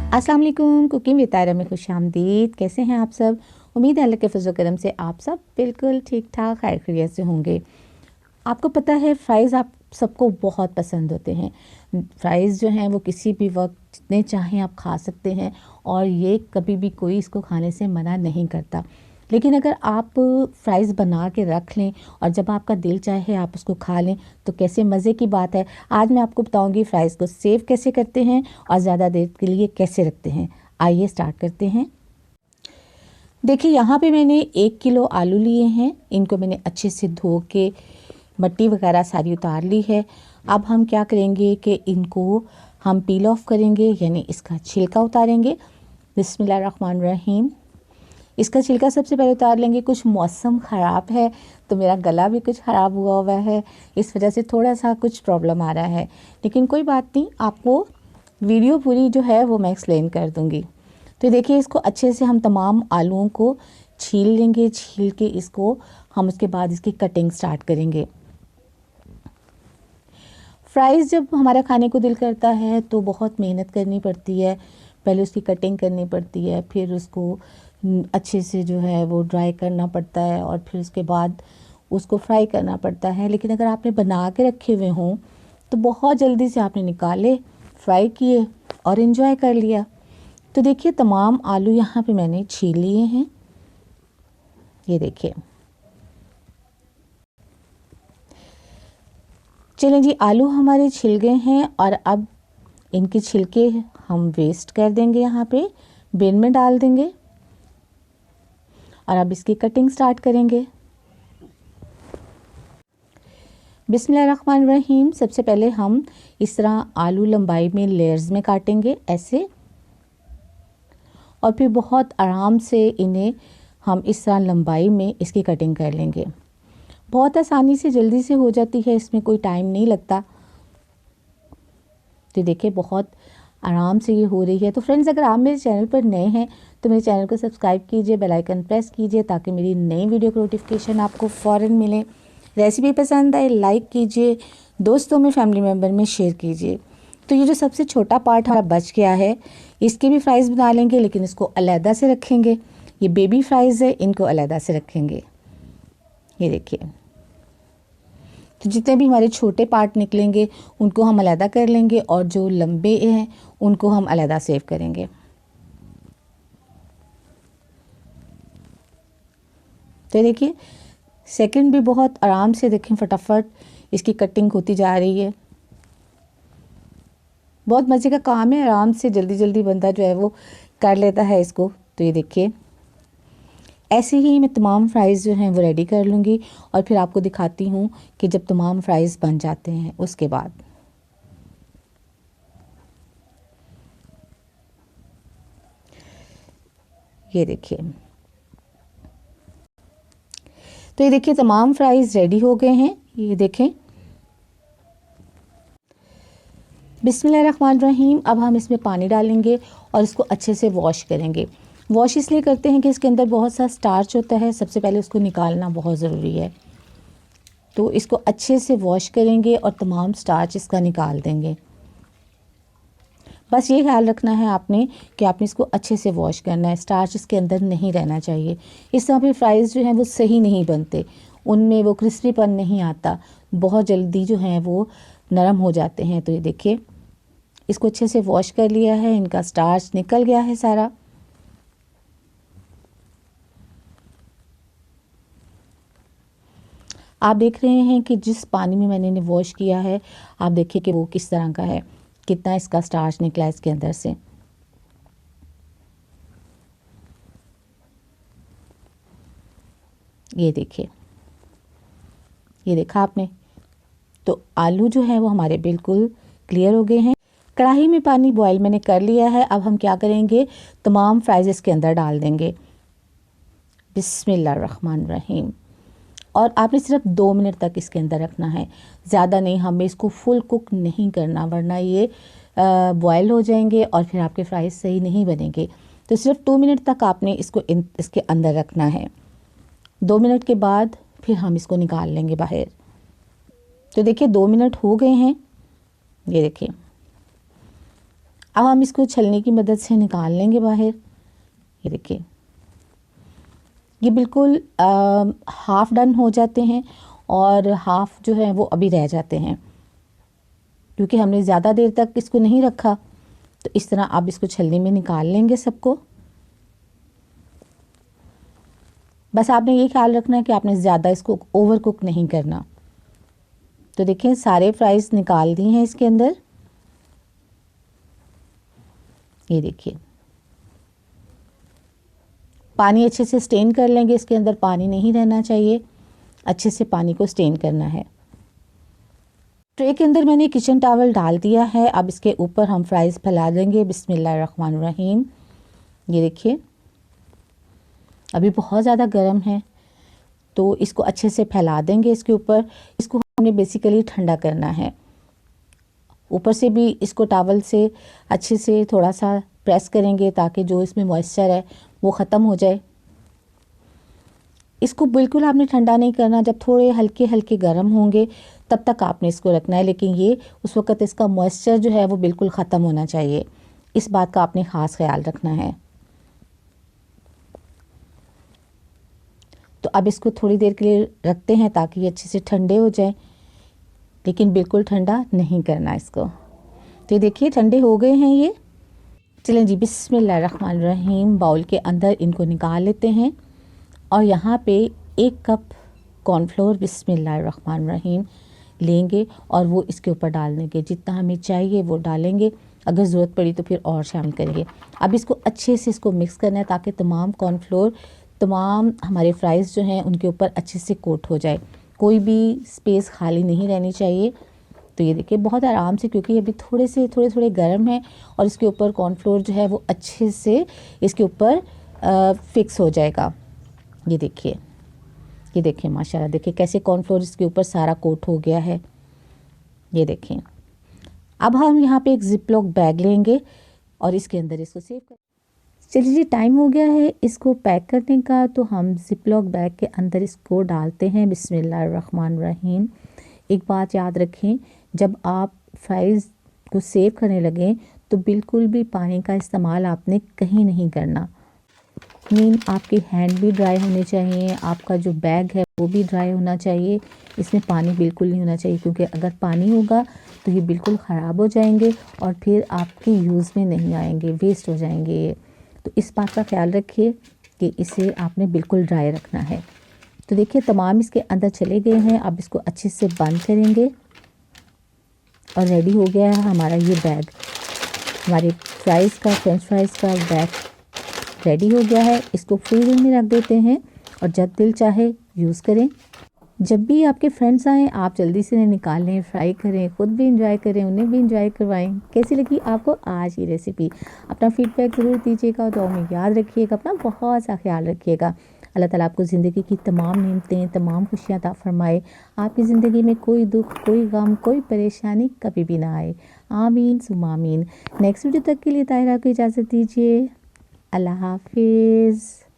अस्सलाम वालेकुम। Cooking with तायरा में खुशामदीद। कैसे हैं आप सब? उम्मीद है अल्लाह के फजल करम से आप सब बिल्कुल ठीक ठाक खैर खैरियत से होंगे। आपको पता है फ़्राइज़ आप सबको बहुत पसंद होते हैं। फ़्राइज़ जो हैं वो किसी भी वक्त जितने चाहें आप खा सकते हैं और ये कभी भी कोई इसको खाने से मना नहीं करता। लेकिन अगर आप फ़्राइज़ बना के रख लें और जब आपका दिल चाहे आप उसको खा लें तो कैसे मज़े की बात है। आज मैं आपको बताऊंगी फ़्राइज़ को सेव कैसे करते हैं और ज़्यादा देर के लिए कैसे रखते हैं। आइए स्टार्ट करते हैं। देखिए यहाँ पे मैंने 1 किलो आलू लिए हैं। इनको मैंने अच्छे से धो के मट्टी वगैरह सारी उतार ली है। अब हम क्या करेंगे कि इनको हम पील ऑफ करेंगे, यानी इसका छिलका उतारेंगे। बिस्मिल्लाहिर्रहमानिर्रहीम। इसका छिलका सबसे पहले उतार लेंगे। कुछ मौसम ख़राब है तो मेरा गला भी कुछ ख़राब हुआ है, इस वजह से थोड़ा सा कुछ प्रॉब्लम आ रहा है, लेकिन कोई बात नहीं, आपको वीडियो पूरी जो है वो मैं एक्सप्लेन कर दूँगी। तो देखिए इसको अच्छे से हम तमाम आलूओं को छील लेंगे। छील के इसको हम उसके बाद इसकी कटिंग स्टार्ट करेंगे। फ़्राइज़ जब हमारा खाने को दिल करता है तो बहुत मेहनत करनी पड़ती है। पहले उसकी कटिंग करनी पड़ती है, फिर उसको अच्छे से जो है वो ड्राई करना पड़ता है और फिर उसके बाद उसको फ्राई करना पड़ता है। लेकिन अगर आपने बना के रखे हुए हों तो बहुत जल्दी से आपने निकाले, फ्राई किए और एंजॉय कर लिया। तो देखिए तमाम आलू यहाँ पे मैंने छील लिए हैं। ये देखिए, चलें जी, आलू हमारे छिल गए हैं और अब इनके छिलके हम वेस्ट कर देंगे, यहाँ पे बिन में डाल देंगे और अब इसकी कटिंग स्टार्ट करेंगे। बिस्मिल्लाहिर्रहमानिर्रहीम। सबसे पहले हम इस तरह आलू लंबाई में लेयर्स में काटेंगे ऐसे, और फिर बहुत आराम से इन्हें हम इस तरह लंबाई में इसकी कटिंग कर लेंगे। बहुत आसानी से जल्दी से हो जाती है, इसमें कोई टाइम नहीं लगता। तो देखिए बहुत आराम से ये हो रही है। तो फ्रेंड्स, अगर आप मेरे चैनल पर नए हैं तो मेरे चैनल को सब्सक्राइब कीजिए, बेल आइकन प्रेस कीजिए ताकि मेरी नई वीडियो की नोटिफिकेशन आपको फ़ौरन मिले। रेसिपी पसंद आए लाइक कीजिए, दोस्तों में फैमिली मेम्बर में शेयर कीजिए। तो ये जो सबसे छोटा पार्ट हमारा बच गया है, इसके भी फ्राइज़ बना लेंगे, लेकिन इसको अलहदा से रखेंगे। ये बेबी फ्राइज़ है, इनको अलहदा से रखेंगे। ये देखिए, तो जितने भी हमारे छोटे पार्ट निकलेंगे उनको हम अलहदा कर लेंगे और जो लंबे हैं उनको हम अलहदा सेव करेंगे। तो देखिए सेकंड भी बहुत आराम से, देखें फटाफट इसकी कटिंग होती जा रही है। बहुत मज़े का काम है, आराम से जल्दी जल्दी बंदा जो है वो कर लेता है इसको। तो ये देखिए ऐसे ही मैं तमाम फ्राइज़ जो हैं वो रेडी कर लूँगी और फिर आपको दिखाती हूँ कि जब तमाम फ्राइज़ बन जाते हैं उसके बाद। ये देखिए, तो ये देखिए तमाम फ्राइज़ रेडी हो गए हैं। ये देखें, बिस्मिल्लाहिर्रहमानिर्रहीम। अब हम इसमें पानी डालेंगे और इसको अच्छे से वॉश करेंगे। वॉश इसलिए करते हैं कि इसके अंदर बहुत सा स्टार्च होता है, सबसे पहले उसको निकालना बहुत ज़रूरी है। तो इसको अच्छे से वॉश करेंगे और तमाम स्टार्च इसका निकाल देंगे। बस ये ख्याल रखना है आपने कि आपने इसको अच्छे से वॉश करना है, स्टार्च इसके अंदर नहीं रहना चाहिए। इस तरह फिर फ्राइज़ जो हैं वो सही नहीं बनते, उनमें वो क्रिस्पीपन नहीं आता, बहुत जल्दी जो हैं वो नरम हो जाते हैं। तो ये देखिए इसको अच्छे से वॉश कर लिया है, इनका स्टार्च निकल गया है सारा। आप देख रहे हैं कि जिस पानी में मैंने इन्हें वॉश किया है, आप देखिए कि वो किस तरह का है, कितना इसका स्टार्च निकला इसके अंदर से। ये देखिए, ये देखा आपने। तो आलू जो है वो हमारे बिल्कुल क्लियर हो गए हैं। कढ़ाई में पानी बॉयल मैंने कर लिया है। अब हम क्या करेंगे, तमाम फ्राइज़ इसके अंदर डाल देंगे। बिस्मिल्लाहिर्रहमानिर्रहीम। और आपने सिर्फ 2 मिनट तक इसके अंदर रखना है, ज़्यादा नहीं। हमें इसको फुल कुक नहीं करना, वरना ये बॉयल हो जाएंगे और फिर आपके फ्राइज़ सही नहीं बनेंगे। तो सिर्फ 2 मिनट तक आपने इसको इसके अंदर रखना है। 2 मिनट के बाद फिर हम इसको निकाल लेंगे बाहर। तो देखिए 2 मिनट हो गए हैं। ये देखिए अब हम इसको छलनी की मदद से निकाल लेंगे बाहर। ये देखिए, ये बिल्कुल हाफ़ डन हो जाते हैं और हाफ़ जो है वो अभी रह जाते हैं, क्योंकि हमने ज़्यादा देर तक इसको नहीं रखा। तो इस तरह आप इसको छलनी में निकाल लेंगे सबको। बस आपने ये ख्याल रखना है कि आपने ज़्यादा इसको ओवर कुक नहीं करना। तो देखिए सारे फ्राइज़ निकाल दी हैं इसके अंदर। ये देखिए, पानी अच्छे से स्टेन कर लेंगे, इसके अंदर पानी नहीं रहना चाहिए, अच्छे से पानी को स्टेन करना है। ट्रे के अंदर मैंने किचन टॉवल डाल दिया है। अब इसके ऊपर हम फ्राइज़ फैला देंगे। बिस्मिल्लाहिर्रहमानिर्रहीम। ये देखिए, अभी बहुत ज़्यादा गर्म है, तो इसको अच्छे से फैला देंगे इसके ऊपर। इसको हमने बेसिकली ठंडा करना है। ऊपर से भी इसको टॉवल से अच्छे से थोड़ा सा प्रेस करेंगे ताकि जो इसमें मॉइस्चर है वो ख़त्म हो जाए। इसको बिल्कुल आपने ठंडा नहीं करना, जब थोड़े हल्के हल्के गर्म होंगे तब तक आपने इसको रखना है, लेकिन ये उस वक़्त इसका मॉइस्चर जो है वो बिल्कुल ख़त्म होना चाहिए। इस बात का आपने ख़ास ख्याल रखना है। तो अब इसको थोड़ी देर के लिए रखते हैं ताकि ये अच्छे से ठंडे हो जाए, लेकिन बिल्कुल ठंडा नहीं करना इसको। तो ये देखिए ठंडे हो गए हैं ये। चलें जी, बिस्मिल्लाहिर्रहमानिर्रहीम। बाउल के अंदर इनको निकाल लेते हैं और यहाँ पे 1 कप कॉर्नफ्लोर बिस्मिल्लाहिर्रहमानिर्रहीम लेंगे और वो इसके ऊपर डाल देंगे। जितना हमें चाहिए वो डालेंगे, अगर ज़रूरत पड़ी तो फिर और शामिल करेंगे। अब इसको अच्छे से इसको मिक्स करना है ताकि तमाम कॉर्नफ्लोर, तमाम हमारे फ्राइज़ जो हैं उनके ऊपर अच्छे से कोट हो जाए, कोई भी स्पेस खाली नहीं रहनी चाहिए। तो ये देखिए बहुत आराम से, क्योंकि अभी थोड़े थोड़े गर्म है और इसके ऊपर कॉर्नफ्लोर जो है वो अच्छे से इसके ऊपर फिक्स हो जाएगा। ये देखिए माशाल्लाह, देखिए कैसे कॉर्नफ्लोर इसके ऊपर सारा कोट हो गया है। ये देखें। अब हम यहाँ पे एक ज़िप-लॉक बैग लेंगे और इसके अंदर इसको सेव कर। चलिए जी, टाइम हो गया है इसको पैक करने का। तो हम ज़िप-लॉक बैग के अंदर इसको डालते हैं। बिस्मिल्लाहिर्रहमानिर्रहीम। एक बात याद रखें, जब आप फ्राइज़ को सेव करने लगें तो बिल्कुल भी पानी का इस्तेमाल आपने कहीं नहीं करना। आपके हैंड भी ड्राई होने चाहिए, आपका जो बैग है वो भी ड्राई होना चाहिए। इसमें पानी बिल्कुल नहीं होना चाहिए, क्योंकि अगर पानी होगा तो ये बिल्कुल ख़राब हो जाएंगे और फिर आपके यूज़ में नहीं आएंगे, वेस्ट हो जाएंगे ये। तो इस बात का ख्याल रखिए कि इसे आपने बिल्कुल ड्राई रखना है। तो देखिए तमाम इसके अंदर चले गए हैं। अब इसको अच्छे से बंद करेंगे और रेडी हो गया है हमारा ये बैग। हमारे फ्राइज़ का, फ्रेंच फ्राइज़ का बैग रेडी हो गया है। इसको फ्रीज़र में रख देते हैं और जब दिल चाहे यूज़ करें। जब भी आपके फ्रेंड्स आएँ आप जल्दी से निकालें, फ्राई करें, ख़ुद भी इंजॉय करें, उन्हें भी इंजॉय करवाएं। कैसी लगी आपको आज की रेसिपी? अपना फीडबैक ज़रूर दीजिएगा। तो हमें याद रखिएगा, अपना बहुत सा ख्याल रखिएगा। अल्लाह ताला आपको ज़िंदगी की तमाम नेमतें, तमाम खुशियाँ अता फरमाए। आपकी ज़िंदगी में कोई दुख, कोई गम, कोई परेशानी कभी भी ना आए। आमीन सुम्मा आमीन। नेक्स्ट वीडियो तक के लिए ताहिरा को इजाज़त दीजिए। अल्लाह हाफिज़।